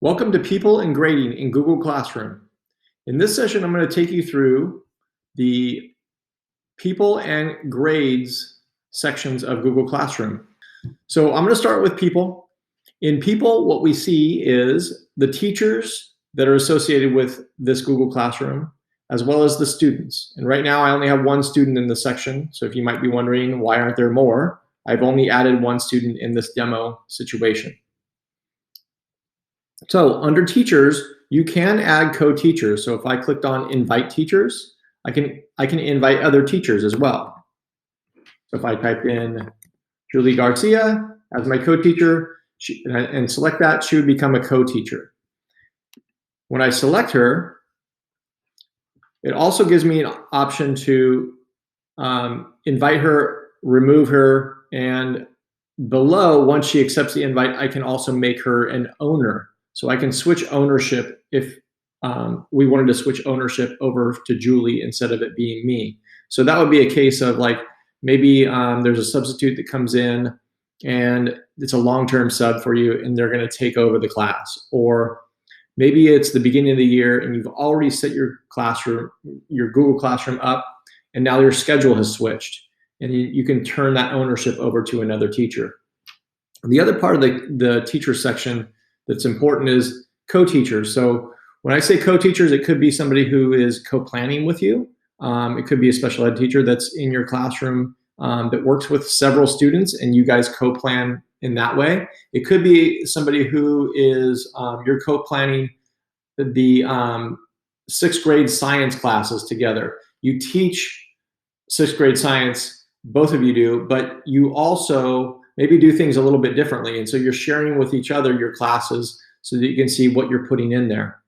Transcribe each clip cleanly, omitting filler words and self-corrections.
Welcome to People and Grading in Google Classroom. In this session, I'm going to take you through the People and Grades sections of Google Classroom. So I'm going to start with People. In People, what we see is the teachers that are associated with this Google Classroom, as well as the students. And right now, I only have one student in this section. So if you might be wondering, why aren't there more? I've only added one student in this demo situation. So under teachers, you can add co-teachers. So if I clicked on invite teachers, I can invite other teachers as well. So if I type in Julie Garcia as my co-teacher and select that, she would become a co-teacher. When I select her, it also gives me an option to invite her, remove her, and below, once she accepts the invite, I can also make her an owner. So I can switch ownership if we wanted to switch ownership over to Julie instead of it being me. So that would be a case of like, maybe there's a substitute that comes in and it's a long-term sub for you and they're gonna take over the class. Or maybe it's the beginning of the year and you've already set your classroom, your Google Classroom up, and now your schedule has switched. And you can turn that ownership over to another teacher. And the other part of the teacher section that's important is co-teachers. So when I say co-teachers, it could be somebody who is co-planning with you. It could be a special ed teacher that's in your classroom that works with several students and you guys co-plan in that way. It could be somebody who is, you're co-planning the sixth grade science classes together. You teach sixth grade science, both of you do, but you also maybe do things a little bit differently. And so you're sharing with each other your classes so that you can see what you're putting in there.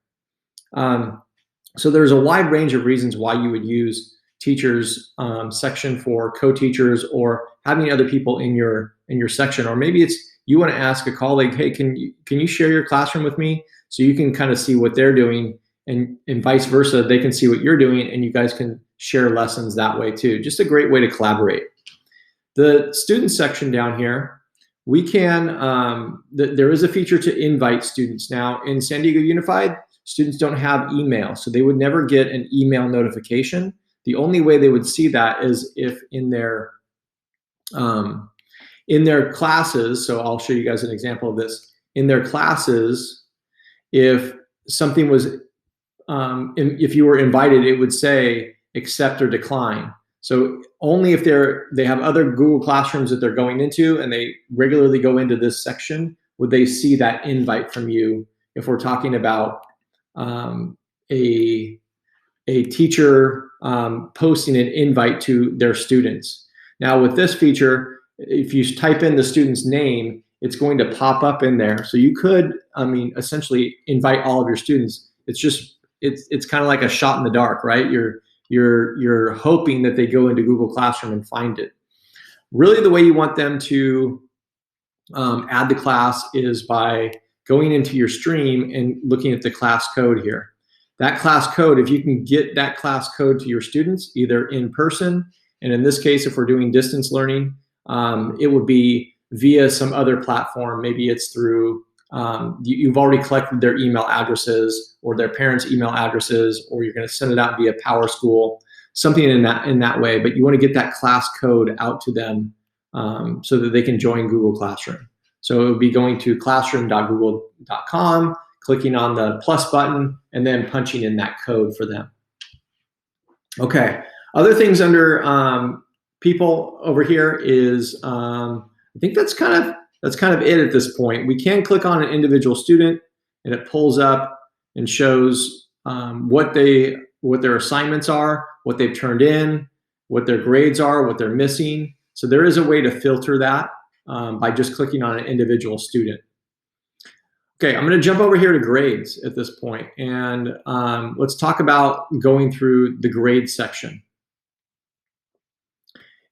So there's a wide range of reasons why you would use teachers section for co-teachers or having other people in your section. Or maybe it's you want to ask a colleague, hey, can you share your classroom with me? So you can kind of see what they're doing and vice versa. They can see what you're doing and you guys can share lessons that way too. Just a great way to collaborate. The student section down here, we can, there is a feature to invite students. Now in San Diego Unified, students don't have email, so they would never get an email notification. The only way they would see that is if in their classes, so I'll show you guys an example of this. In their classes, if something was, if you were invited, it would say accept or decline. So only if they have other Google Classrooms that they're going into and they regularly go into this section, would they see that invite from you if we're talking about a teacher posting an invite to their students. Now with this feature, if you type in the student's name, it's going to pop up in there. So you could, essentially invite all of your students. It's just, it's kind of like a shot in the dark, right? You're hoping that they go into Google Classroom and find it. Really the way you want them to add the class is by going into your stream and looking at the class code here. That class code, if you can get that class code to your students, either in person, and in this case, if we're doing distance learning, it would be via some other platform. Maybe it's through, you've already collected their email addresses or their parents' email addresses, or you're going to send it out via PowerSchool, something in that way. But you want to get that class code out to them so that they can join Google Classroom. So it would be going to classroom.google.com, clicking on the plus button, and then punching in that code for them. Okay, other things under people over here is, I think that's kind of it at this point. We can click on an individual student and it pulls up and shows what their assignments are, what they've turned in, what their grades are, what they're missing. So there is a way to filter that by just clicking on an individual student. Okay, I'm going to jump over here to grades at this point, and let's talk about going through the grade section.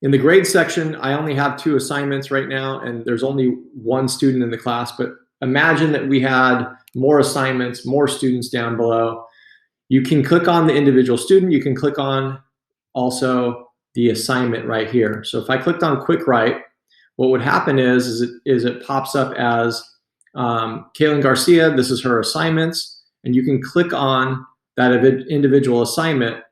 In the grade section, I only have 2 assignments right now, and there's only 1 student in the class, but imagine that we had more assignments, more students down below. You can click on the individual student. You can click on also the assignment right here. So if I clicked on Quick Write, what would happen is it pops up as Caitlin Garcia, this is her assignments, and you can click on that individual assignment,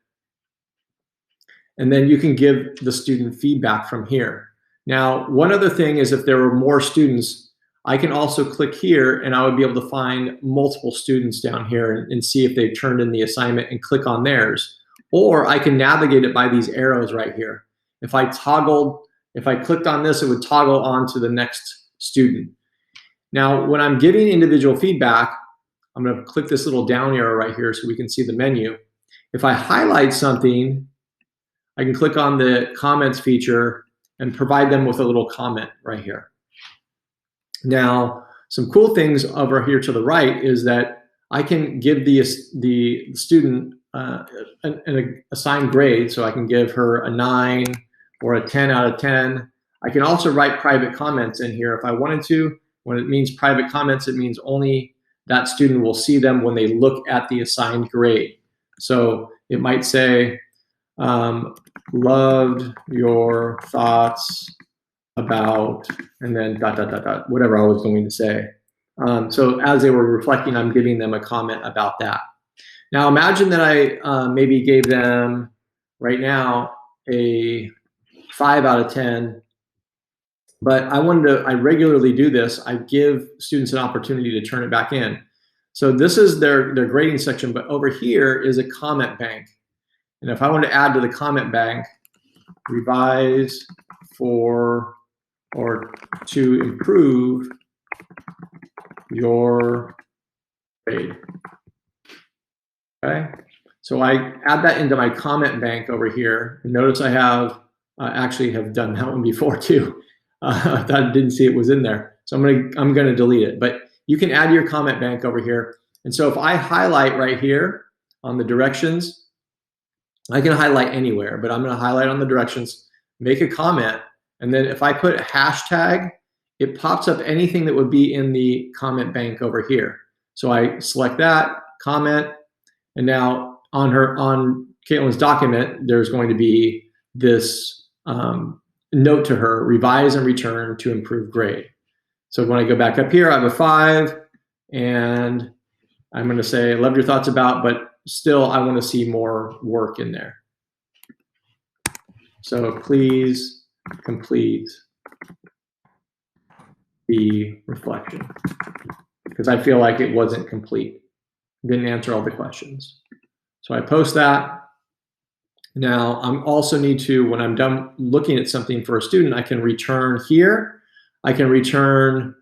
and then you can give the student feedback from here. Now, one other thing is if there were more students, I can also click here and I would be able to find multiple students down here and see if they've turned in the assignment and click on theirs. Or I can navigate it by these arrows right here. If I clicked on this, it would toggle on to the next student. Now, when I'm giving individual feedback, I'm going to click this little down arrow right here so we can see the menu. If I highlight something, I can click on the comments feature and provide them with a little comment right here. Now, some cool things over here to the right is that I can give the student an assigned grade, so I can give her a 9 or a 10 out of 10. I can also write private comments in here if I wanted to. When it means private comments, it means only that student will see them when they look at the assigned grade. So it might say, loved your thoughts about, and then ... whatever I was going to say. So as they were reflecting, I'm giving them a comment about that. Now imagine that I maybe gave them right now a 5 out of 10, but I regularly do this. I give students an opportunity to turn it back in. So this is their grading section, but over here is a comment bank. And if I want to add to the comment bank, revise for or to improve your grade. Okay, so I add that into my comment bank over here. And notice I have actually have done that one before too. I didn't see it was in there, so I'm gonna delete it. But you can add your comment bank over here. And so if I highlight right here on the directions, I can highlight anywhere, but I'm gonna highlight on the directions, make a comment. And then if I put a hashtag, it pops up anything that would be in the comment bank over here. So I select that, comment, and now on Caitlin's document, there's going to be this note to her, revise and return to improve grade. So when I go back up here, I have a 5, and I'm gonna say, love your thoughts about, but still I wanna see more work in there. So please complete the reflection, because I feel like it wasn't complete. Didn't answer all the questions. So I post that. Now I'm also need to, when I'm done looking at something for a student, I can return here. I can return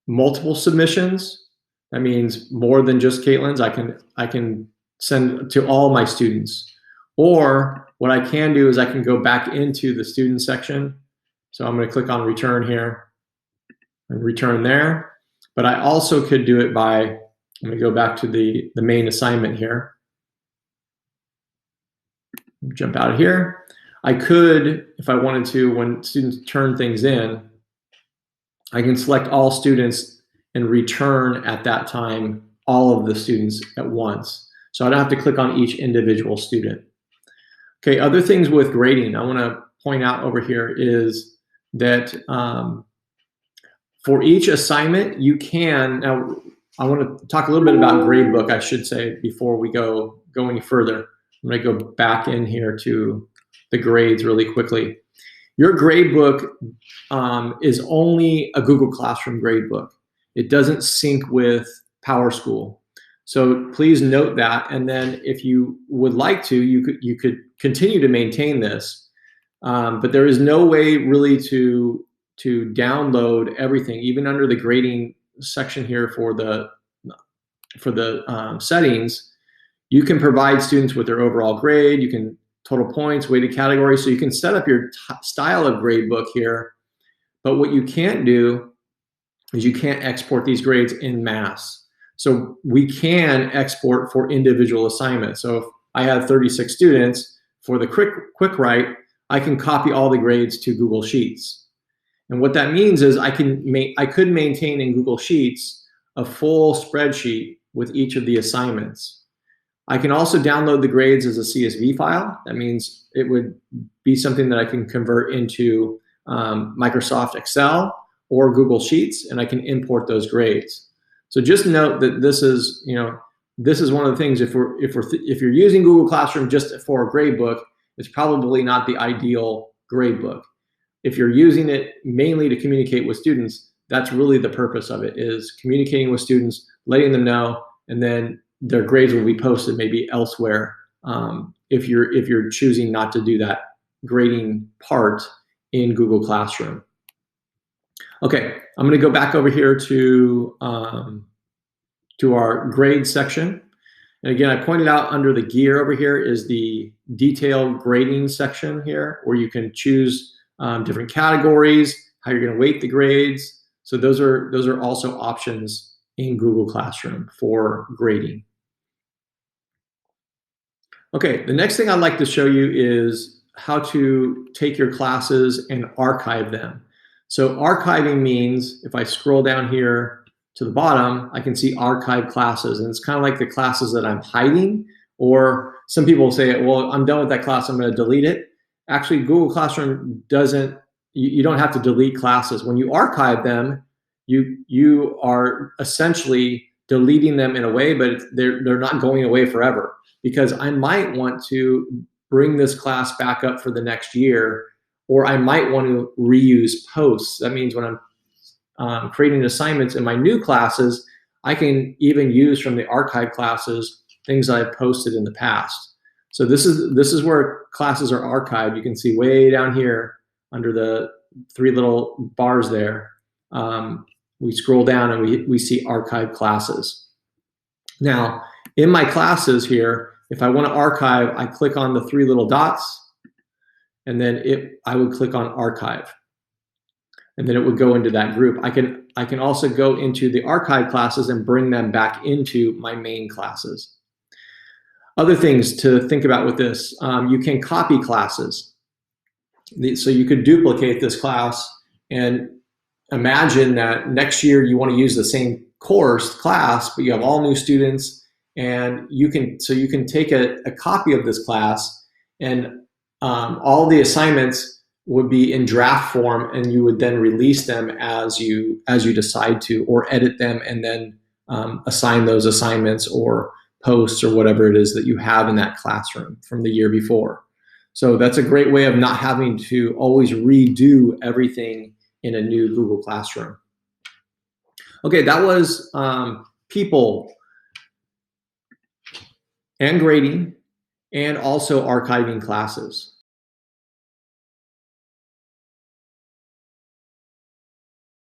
multiple submissions. That means more than just Caitlin's. I can send to all my students. Or what I can do is I can go back into the student section. So I'm going to click on return here and return there. But I also could do it by, I'm going to go back to the main assignment here. Jump out of here. I could, if I wanted to, when students turn things in, I can select all students and return at that time all of the students at once. So I don't have to click on each individual student. Okay, other things with grading I want to point out over here is that for each assignment, you can, now I want to talk a little bit about gradebook, I should say, before we go any further. I'm going to go back in here to the grades really quickly. Your gradebook is only a Google Classroom gradebook. It doesn't sync with PowerSchool. So please note that. And then if you would like to, you could continue to maintain this. But there is no way really to download everything, even under the grading section here for the settings. You can provide students with their overall grade. You can total points, weighted categories. So you can set up your style of gradebook here. But what you can't do is you can't export these grades en masse. So we can export for individual assignments. So if I have 36 students, for the quick write, I can copy all the grades to Google Sheets. And what that means is I could maintain in Google Sheets a full spreadsheet with each of the assignments. I can also download the grades as a CSV file. That means it would be something that I can convert into Microsoft Excel or Google Sheets, and I can import those grades. So just note that this is, this is one of the things, if you're using Google Classroom just for a grade book, it's probably not the ideal grade book. If you're using it mainly to communicate with students, that's really the purpose of it, is communicating with students, letting them know, and then their grades will be posted maybe elsewhere, if you're choosing not to do that grading part in Google Classroom. Okay, I'm going to go back over here to our grade section. And again, I pointed out under the gear over here is the detailed grading section here, where you can choose different categories, how you're going to weight the grades. So those are also options in Google Classroom for grading. Okay, the next thing I'd like to show you is how to take your classes and archive them. So archiving means, if I scroll down here to the bottom, I can see archive classes, and it's kind of like the classes that I'm hiding, or some people say, well, I'm done with that class, I'm going to delete it. Actually, Google Classroom doesn't, you don't have to delete classes. When you archive them, you are essentially deleting them in a way, but they're not going away forever, because I might want to bring this class back up for the next year, or I might want to reuse posts. That means when I'm creating assignments in my new classes, I can even use from the archive classes things I've posted in the past. So this is where classes are archived. You can see way down here under the 3 little bars there. We scroll down and we see archive classes. Now, in my classes here, if I want to archive, I click on the 3 little dots, and then I would click on archive, and then it would go into that group. I can also go into the archive classes and bring them back into my main classes. Other things to think about with this, you can copy classes. So you could duplicate this class and imagine that next year you want to use the same class, but you have all new students, and you can take a copy of this class, and all the assignments would be in draft form, and you would then release them as you decide to, or edit them and then assign those assignments or posts or whatever it is that you have in that classroom from the year before. So that's a great way of not having to always redo everything in a new Google Classroom. Okay, that was people and grading, and also archiving classes.